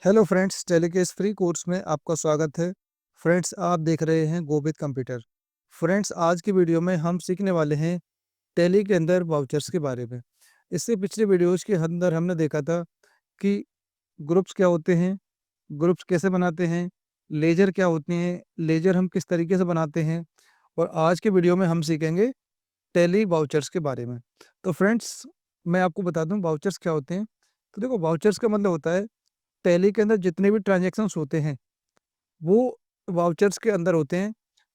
Hello friends, tally के इस free course में आपका स्वागत है। फ्रेंड्स, आप देख रहे हैं गोविंद कंप्यूटर। फ्रेंड्स, आज की वीडियो में हम सीखने वाले हैं टैली के अंदर वाउचर्स के बारे में। इससे पिछले वीडियोस के अंदर हमने देखा था कि ग्रुप्स क्या होते हैं, ग्रुप्स कैसे बनाते हैं, लेजर क्या होती हैं, लेजर हम किस तरीके से बनाते हैं। और आज के वीडियो में हम सीखेंगे टैली वाउचर्स के बारे में। तो फ्रेंड्स, मैं आपको बता दूं वाउचर्स क्या होते हैं। तो देखो, वाउचर्स का मतलब होता है टैली के अंदर जितने भी ट्रांजैक्शंस होते हैं वो वाउचर्स के अंदर होते हैं।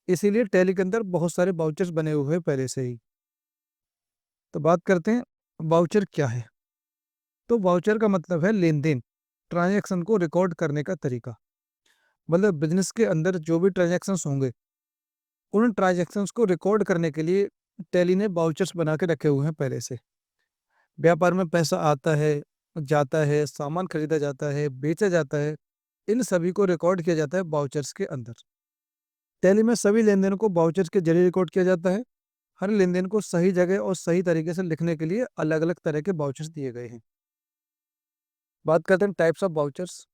इसीलिए टैली के अंदर बहुत सारे वाउचर्स बने हुए हैं पहले से ही। तो बात करते हैं वाउचर क्या है। तो वाउचर का मतलब है लेन देन, ट्रांजैक्शन को रिकॉर्ड करने का तरीका। मतलब बिजनेस के अंदर जो भी ट्रांजैक्शंस होंगे उन ट्रांजैक्शंस को रिकॉर्ड करने के लिए टैली ने वाउचर्स बना के रखे हुए हैं पहले से। व्यापार में पैसा आता है, जाता है, सामान खरीदा जाता है, बेचा जाता है, इन सभी को रिकॉर्ड किया जाता है वाउचर्स के अंदर। टैली में सभी लेन-देन को वाउचर्स के जरिए रिकॉर्ड किया जाता है। हर लेन-देन को सही जगह और सही तरीके से लिखने के लिए अलग-अलग तरह के वाउचर्स दिए गए हैं। बात करते हैं टाइप्स ऑफ वाउचर्स।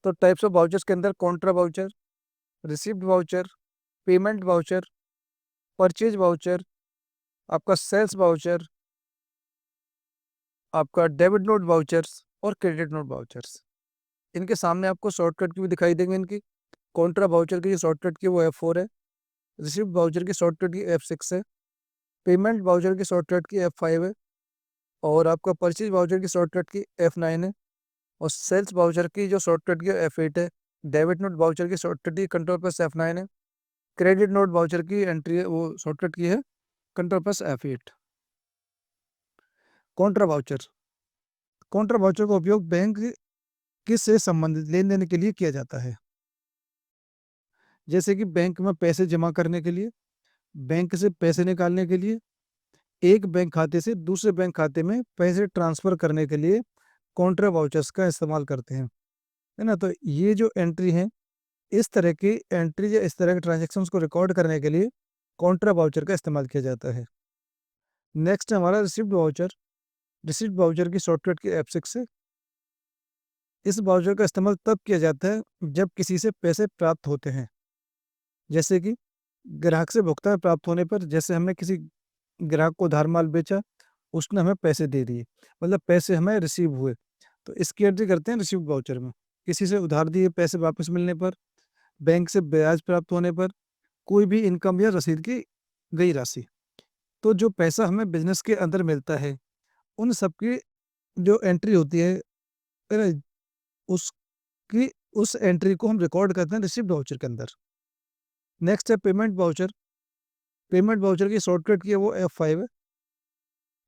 तो टाइप्स ऑफ वाउचर्स के अंदर Contra voucher, received voucher, payment voucher, purchase voucher, आपका सेल्स वाउचर, आपका डेबिट नोट वाउचर्स और क्रेडिट नोट वाउचर्स। इनके सामने आपको शॉर्टकट की भी दिखाई देंगे इनकी। कॉन्ट्रा वाउचर की जो शॉर्टकट की वो F4 है, रिसीव्ड वाउचर की शॉर्टकट की F6 है, पेमेंट वाउचर की शॉर्टकट की F5 है, और आपका परचेज वाउचर की शॉर्टकट की F9 है, और सेल्स वाउचर की जो शॉर्टकट की F8 है। डेबिट नोट वाउचर की शॉर्टकट की कंट्रोल प्लस F9 है। क्रेडिट नोट वाउचर की एंट्री है, वो शॉर्टकट की है control plus F8। Contra voucher, Contra voucher का उपयोग बैंक किस से संबंधित लेन देन के लिए किया जाता है। जैसे कि बैंक में पैसे जमा करने के लिए, बैंक से पैसे निकालने के लिए, एक बैंक खाते से दूसरे बैंक खाते में पैसे ट्रांसफर करने के लिए कॉन्ट्रा वाउचर्स का इस्तेमाल करते हैं, है ना। तो ये जो एंट्री है, इस तरह की एंट्री या इस तरह के ट्रांजैक्शंस को रिकॉर्ड करने के लिए कॉन्ट्रा वाउचर का इस्तेमाल किया जाता है। नेक्स्ट है हमारा रिसिप्ट वाउचर। रिसिप्ट वाउचर की शॉर्टकट की F6 है। इस वाउचर का इस्तेमाल तब किया जाता है जब किसी से पैसे प्राप्त होते हैं। जैसे कि ग्राहक से भुगतान प्राप्त होने पर, जैसे हमने किसी ग्राहक को उधार माल बेचा, उसने हमें पैसे दे दिए, मतलब पैसे हमें रिसीव हुए, तो इसकी एंट्री करते हैं रिसीव्ड वाउचर में। किसी से उधार दिए पैसे वापस मिलने पर, बैंक से ब्याज प्राप्त होने पर, कोई भी इनकम या रसीद की गई राशि। तो जो पैसा हमें बिजनेस के अंदर मिलता है, उन सब की जो एंट्री होती है ना, उसकी उस एंट्री को हम रिकॉर्ड करते हैं रिसिप्ट वाउचर के अंदर। नेक्स्ट है पेमेंट वाउचर। पेमेंट वाउचर की शॉर्टकट की है वो F5 है।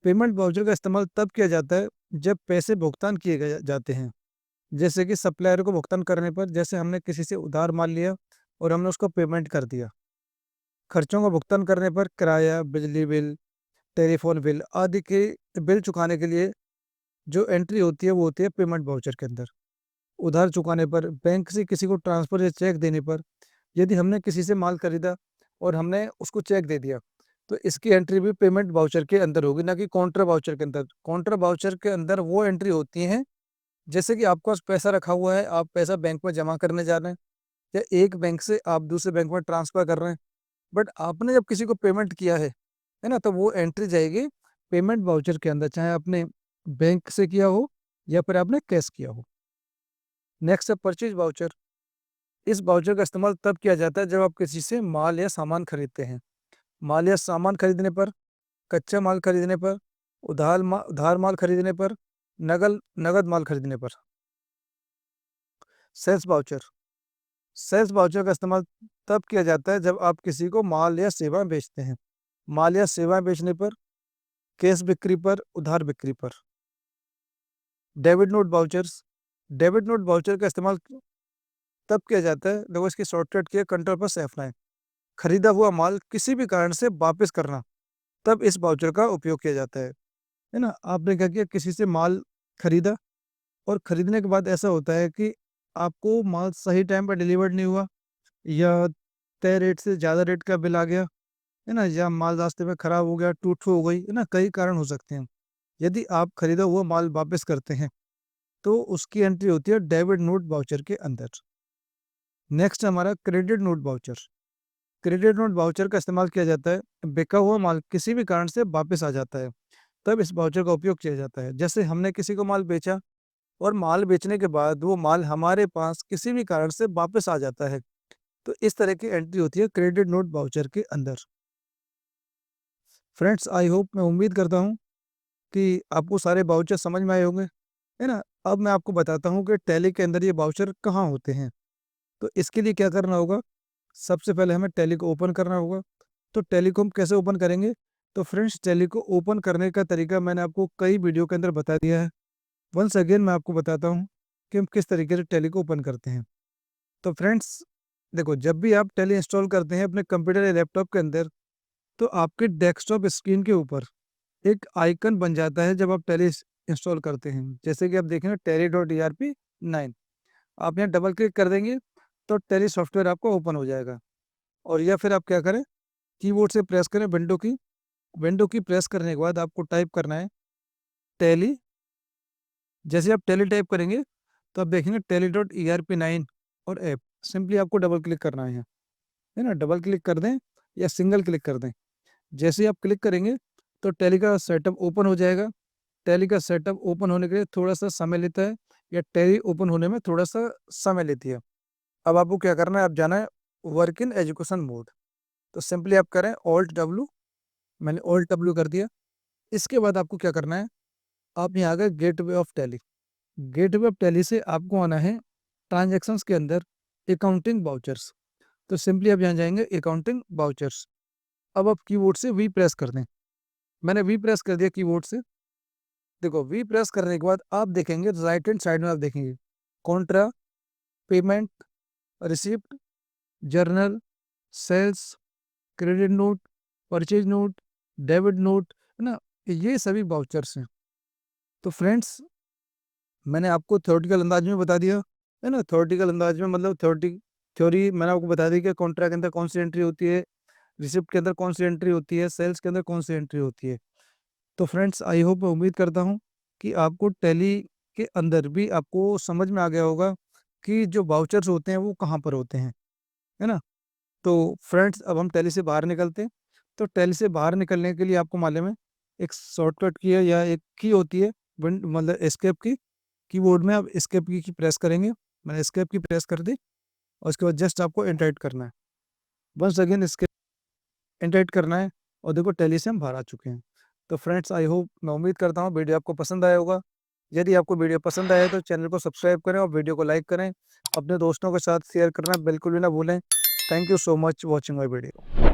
पेमेंट वाउचर का इस्तेमाल तब किया जाता है जब पैसे भुगतान किए गए जाते हैं। जैसे कि सप्लायर को भुगतान करने पर, जैसे हमने किसी से उधार माल लिया और हमने उसको पेमेंट कर दिया। खर्चों का भुगतान करने पर किराया, बिजली बिल, टेलीफोन बिल आदि के बिल चुकाने के लिए जो एंट्री होती है वो होती है पेमेंट वाउचर के अंदर। उधार चुकाने पर, बैंक से किसी को ट्रांसफर या चेक देने पर, यदि हमने किसी से माल खरीदा और हमने उसको चेक दे दिया, तो इसकी एंट्री भी पेमेंट वाउचर के अंदर होगी, ना कि कॉन्ट्रा वाउचर के अंदर। कॉन्ट्रा वाउचर के अंदर वो एंट्री होती हैं जैसे कि आपके पास पैसा रखा हुआ है, आप पैसा बैंक में जमा करने जा रहे हैं, या एक बैंक से आप दूसरे बैंक में ट्रांसफर कर रहे हैं, बट आपने जब किसी को पेमेंट किया है ना, तो वो एंट्री जाएगी पेमेंट वाउचर के अंदर, चाहे आपने बैंक से किया हो या फिर आपने कैश किया हो। नेक्स्ट है परचेज वाउचर। इस वाउचर का इस्तेमाल तब किया जाता है जब आप किसी से माल या सामान खरीदते हैं। माल या सामान खरीदने पर, कच्चा माल खरीदने पर, उधार माल खरीदने पर, नगद नगद माल खरीदने पर। Sales voucher. सेल्स वाउचर का इस्तेमाल तब किया जाता है जब आप किसी को माल या सेवाएं बेचते हैं। माल या सेवाएं बेचने पर, कैश बिक्री पर, उधार बिक्री पर। Debit note vouchers. Debit note voucher का इस्तेमाल तब किया जाता है, देखो इसकी शॉर्टकट की है कंट्रोल प्लस F9। खरीदा हुआ माल किसी भी कारण से वापस करना, तब इस वाउचर का उपयोग किया जाता है ना। आपने क्या किया, किसी से माल खरीदा और खरीदने के बाद ऐसा होता है कि आपको माल सही टाइम पर डिलीवर्ड नहीं हुआ, या तय रेट से ज़्यादा रेट का बिल आ गया, है ना, या माल रास्ते में खराब हो गया, टूट फूट हो गई, है ना, कई कारण हो सकते हैं। यदि आप खरीदा हुआ माल वापस करते हैं, तो उसकी एंट्री होती है डेबिट नोट वाउचर के अंदर। नेक्स्ट हमारा credit note voucher. Credit note voucher का इस्तेमाल किया जाता है, बिका हुआ माल किसी भी कारण से वापस आ जाता है, तब इस वाउचर का उपयोग किया जाता है। जैसे हमने किसी को माल बेचा और माल बेचने के बाद वो माल हमारे पास किसी भी कारण से वापस आ जाता है, तो इस तरह की एंट्री होती है क्रेडिट नोट वाउचर के अंदर। फ्रेंड्स, आई होप, मैं उम्मीद करता हूँ कि आपको सारे वाउचर समझ में आए होंगे, है ना। अब मैं आपको बताता हूँ कि टैली के अंदर ये वाउचर कहाँ होते हैं। तो इसके लिए क्या करना होगा, सबसे पहले हमें टैली को ओपन करना होगा। तो टैली को हम कैसे ओपन करेंगे, तो फ्रेंड्स टैली को ओपन करने का तरीका मैंने आपको कई वीडियो के अंदर बता दिया है। वंस अगेन मैं आपको बताता हूँ कि हम किस तरीके से टैली को ओपन करते हैं। तो फ्रेंड्स देखो, जब भी आप टैली इंस्टॉल करते हैं अपने कंप्यूटर या लैपटॉप के अंदर, तो आपके डेस्कटॉप स्क्रीन के ऊपर एक आइकन बन जाता है जब आप टैली इंस्टॉल करते हैं। जैसे कि आप देखें ना, tally.erp9, आप यहाँ डबल क्लिक कर देंगे तो टैली सॉफ्टवेयर आपका ओपन हो जाएगा। और या फिर आप क्या करें, कीबोर्ड से प्रेस करें विंडो की प्रेस करने के बाद आपको टाइप करना है टैली। जैसे आप टैली टाइप करेंगे तो आप देखेंगे tally.erp9 और ऐप, सिंपली आपको डबल क्लिक करना है ना। डबल क्लिक कर दें या सिंगल क्लिक कर दें, जैसे ही आप क्लिक करेंगे तो टैली का सेटअप ओपन हो जाएगा। टैली का सेटअप ओपन होने के लिए थोड़ा सा समय लेता है, या टैली ओपन होने में थोड़ा सा समय लेती है। अब आपको क्या करना है, आप जाना है वर्क इन एजुकेशन मोड। तो सिंपली आप करें Alt W, मैंने Alt W कर दिया। इसके बाद आपको क्या करना है, आप यहाँ आ गए gateway of tally. Gateway of tally से आपको आना है ट्रांजैक्शंस के अंदर अकाउंटिंग वाउचर्स। तो सिंपली आप यहाँ जाएंगे अकाउंटिंग वाउचर्स। अब आप कीबोर्ड से वी प्रेस कर दें। मैंने वी प्रेस कर दिया कीबोर्ड से। देखो, वी प्रेस करने के बाद आप देखेंगे राइट हैंड साइड में, आप देखेंगे contra, payment, receipt, journal, sales, credit note, purchase note, debit note, है ना। ये सभी वाउचर्स हैं। तो फ्रेंड्स, मैंने आपको थ्योरेटिकल अंदाज में बता दिया, है ना। थ्योरेटिकल अंदाज में मतलब थ्योरी मैंने आपको बता दी कि कॉन्ट्रा के अंदर कौन सी एंट्री होती है, रिसिप्ट के अंदर कौन सी एंट्री होती है, सेल्स के अंदर कौन सी एंट्री होती है। तो फ्रेंड्स, आई होप, मैं उम्मीद करता हूँ कि आपको टैली के अंदर भी आपको समझ में आ गया होगा कि जो वाउचर्स होते हैं वो कहाँ पर होते हैं, है ना। तो फ्रेंड्स, अब हम टैली से बाहर निकलते हैं। तो टैली से बाहर निकलने के लिए आपको मालूम है, एक शॉर्टकट की है या एक की होती है, मतलब एस्केप की। कीबोर्ड में आप एस्केप की प्रेस करेंगे। मैंने एस्केप की प्रेस कर दी और उसके बाद जस्ट आपको एंटर करना है। वंस अगेन एस्केप एंटर करना है, और देखो टैली से हम बाहर आ चुके हैं। तो फ्रेंड्स, आई होप, मैं उम्मीद करता हूँ वीडियो आपको पसंद आया होगा। यदि आपको वीडियो पसंद आया तो चैनल को सब्सक्राइब करें और वीडियो को लाइक करें। अपने दोस्तों के साथ शेयर करना बिल्कुल भी ना भूलें। Thank you so much watching my video.